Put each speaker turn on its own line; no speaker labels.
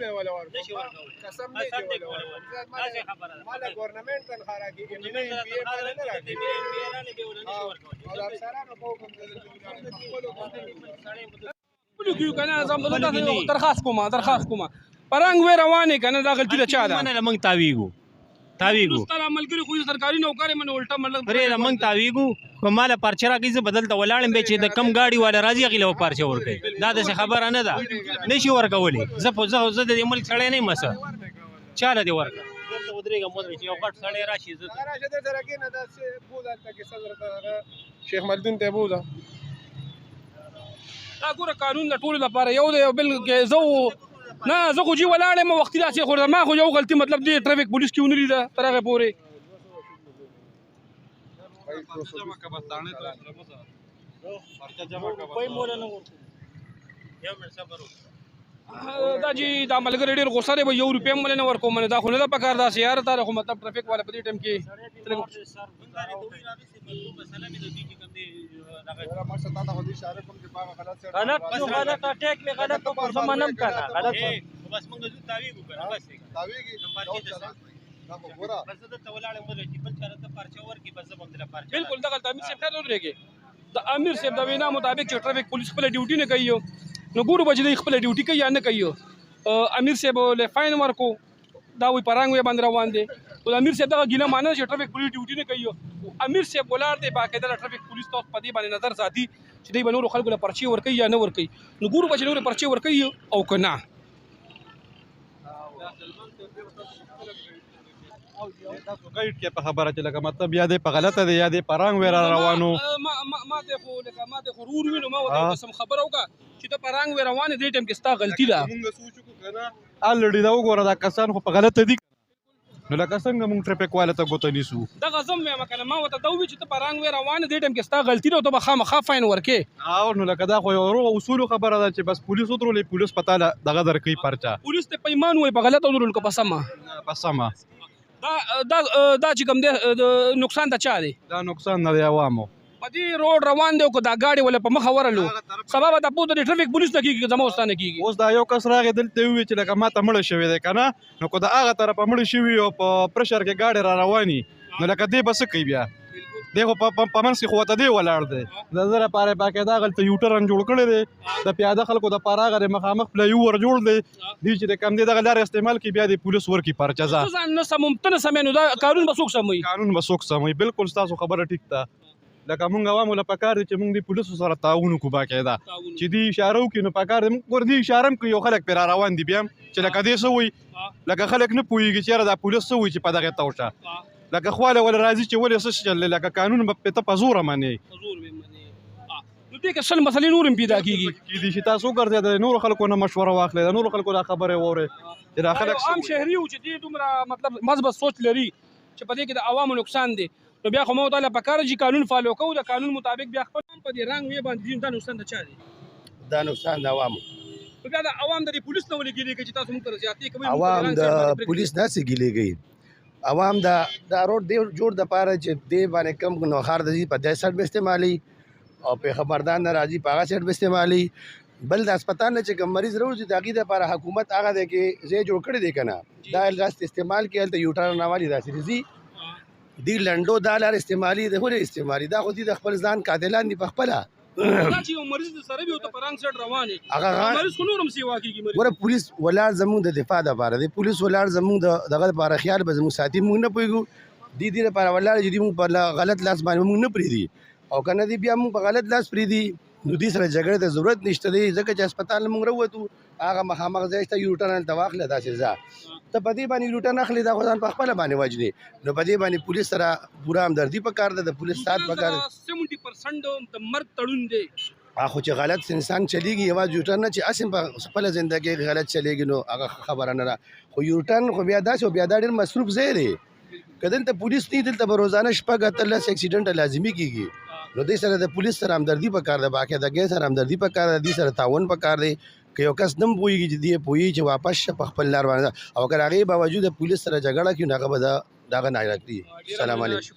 نه ولا ورکو قسم نه دی ولا مال گورنمنت تنخواه راکېږي نه ایم پی ای مال نه راکېږي او د افسرانو په حکم
کیو کنه زم درخواست کوم پرنګ وې روانې کنه دا غلطی ده چا ده
منه موږ تاویږو
ستاره عملګری خو سرکاري نوکر من الټا مطلب
پرې موږ تاویږو کوماله پرچه راکې زه بدلته ولاړم به چې د کم گاډي والا راځي غیله پرچه ورکړي دا د خبره نه ده نشي ورکولې زه د دې ملک سړی نه مسه چاله دی ورکړه دلته ودرېږه مودرې چې یو غټ سړی راشي زه
راشه د سره کې نه دا بوز هلته کې صدر ته شیخ ملدون ته بوزه
دا ګوره قانون د ټولو لپاره یو دی او بل کې زه نه زه خو جي ولاړ یم وختي داسې خو ما خو یو غلطي مطلب دی ټرافیک پولیس کې ونه لیده تر هغې پورې دا چې دا ملګری ډېر غوسه دی به 1 روپۍ هم ولې نه ورکوم دا خو نه ده پکار داسې یار تا خو مطلب ټرافیک والا په دې ټایم کې
غلط اٹیک میں غلط تو منم کرنا غلط
بس موږ تاویږو کنه بس تاویږي
بالکل دغه امیر صاحب خیر ودرېږي د امیر صاحب د وینا مطابق چې ټرافیک پولیس خپل ډیوټي نه کوي نو ګورو به چې دوی خپل ډیوټي کوي یا نه کوي امیر صاحب له فاین ورکو دا وی پرنګ وی باندې روان دي او امیر صاحب دغه ګیله مانه چې ټرافیک پولیس ډیوټي نه کوي امیر صاحب ولاړ دی باقاعده ټرافیک پولیس تاسو په دې باندې نظر ساتي چې دوی به نورو خلکو له پرچې ورکوي یا نه ورکوي نو ګورو به چې نورې پرچې ورکوي او که نه
ګایډ کې په خبره چې لکه مطلب یا دې په غلطه دی یا دې په رنګ وې را روانو
ما ته خو لکه ما ته خو ورور وینو ما ورته قسم خبره وکړه چې ته په رنګ وې روانې دې ټایم کې ستا غلطي ده
موږ سوچ وکړو کنه
الریډي دا وګوره دا کسان خو په غلطه دي نو لکه څنګه موږ ټریفیک والا ته ګوته نیسو
دغه زم وایم کنه ما ورته دا وویل چې ته په رنګ وې روانې دې ټایم کې ستا غلطي ده او ته به خامخا فاین ورکې
او نو لکه دا خو یو روغ اصولو خبره ده چې بس پولیس ودرولې پولیس پتا دغه درکوي پرچه
پولیس ته پیمان وایي په غلطه ودرول که په سمه
په سمه
دا چې کوم دی نقصان د چا دی
دا نقصان نه دی عوامو
په دې روډ روان دی او که دا ګاډي ولا په مخه ورلو سبا به دا پوه د ټرافیک پولیس نه کېږي زما اوس تا نه کېږي
اوس دا یو کس راغی دلته وویل چې لکه ما ته مړه شوی دی که نه نو که د هغه طرفه مړه شوي او په پرشر کې ګاډي را رواني نو لکه دې به څه کوي بیا دی خو په منځ کې خو ورته دی ولاړ دی د ده لپاره باقاعده هغلته یوټرن جوړ کړی دی د پیاده خلکو دپاره هغه د مخامخ فلایوور جوړ دی دوی چې د کم دی دغه لارې استعمال کړي بیا د پولیس ورکړي پرچه ځه
ځان نه سموم ته نه سمې نو دا قانون به څوک سموي
قانون به څوک سموي بالکل ستاسو خبره ټیک ده لکه موږ عوامو له پکار دی چې موږ د پولیسو سره تعاون وکړو باقاعده چې دوی اشاره وکړي نو پکار دی موږ ګوره دوی اشاره هم کوي یو خلک پرې را روان دي بیا چې لکه دې څه وایي لکه خلک نه پوهېږي چې یاره دا پولیس څه وایي چې په دغې ته وشه لکه خواله ول راځي چې ولې څه چللی لکه قانون به ته په زوره منې
نو دې کې سل مسلې نور هم پیدا کېږي
کېدای شي تاسو وګرځئ د نورو خلکو نه مشوره واخلئ د نورو خلکو دا خبرې واورئ چې دا خلک
عام شهري و چې دې دومره مطلب مثبت سوچ لري چې په دې کې د عوامو نقصان دی نو بیا خو ما ورته پکار چې قانون فالو کوو د قانون مطابق بیا خپل په دې رنګ وې باندې دا نقصان د چا دی
دا نقصان د عوامو
بیا د عوام د پولیس نه ولې ګیلې کوي چې تاسو موږ ته زیاتې کوي
عوام د پولیس داسې ګیلې کوي عوام دا روډ دی جوړ د پاره چې دې باندې کم نوخار د دې په دې سایډ به استعمالي او په خبردار نه راځي په هغه سایډ به استعمالي بل د هسپتال نه چې کوم مریض راوځي د هغې دپاره حکومت هغه دی کې ځای جوړ کړی دی که نه دا راست استعمال کې هلته یوټرن راوالي داسې ځي دې لنډو دا لار استعمالي د ولې استعمالي دا خو دې د خپل ځان قاتلان دي په خپله
دا چې یو مریض د سره وي او ته په رنګ سایډ روان یې مریض خو نور هم سیوا کېږي
ګوره پولیس ولاړ زموږ د دفاع دپاره دی پولیس ولاړ زموږ دغه دپاره خیال به زموږ ساتي موږ نه پوهېږو دې لپاره ولاړ چې دوی موږ په غلط لاس باندې موږ نه پرېږدي او که نه دی بیا موږ په غلط لاس پرېږدي نو دې سره جګړې ته ضرورت نشته دی ځکه چې هسپتال نه موږ راووتو هغه مخامخ ځای شته یوټرن هلته واخله داسې ځه ته په دې باندې یوټرن اخلې دا خو ځان په خپله باندې وجنې نو په دې باندې پولیس سره پوره همدردي پکار ده د پولیس سات پکار ده
70% د مرګ تړون دی
خو چې غلط انسان چلیږي یوازې یوټرن نه چې اسیم په خپله زندګۍ کې غلط چلیږي نو هغه خبره نه ده خو یوټرن خو بیا داسې بیا دا ډېر مصروف ځای دی که دلته پولیس نه دلته به روزانه شپږ اتلس اکسیډنټ لازمي کېږي نو دې سره د پولیس سره همدردي پکار ده باقاعدګۍ سره همدردي پکار ده دې سره تعاون پکار دی که یو کس نه پوهېږي چې دې پوهېږي چې واپس شه په خپل لار باندې او که د هغې باوجود د پولیس سره جګړه کړي نو هغه به د هغه نه کړي. سلام علیکم.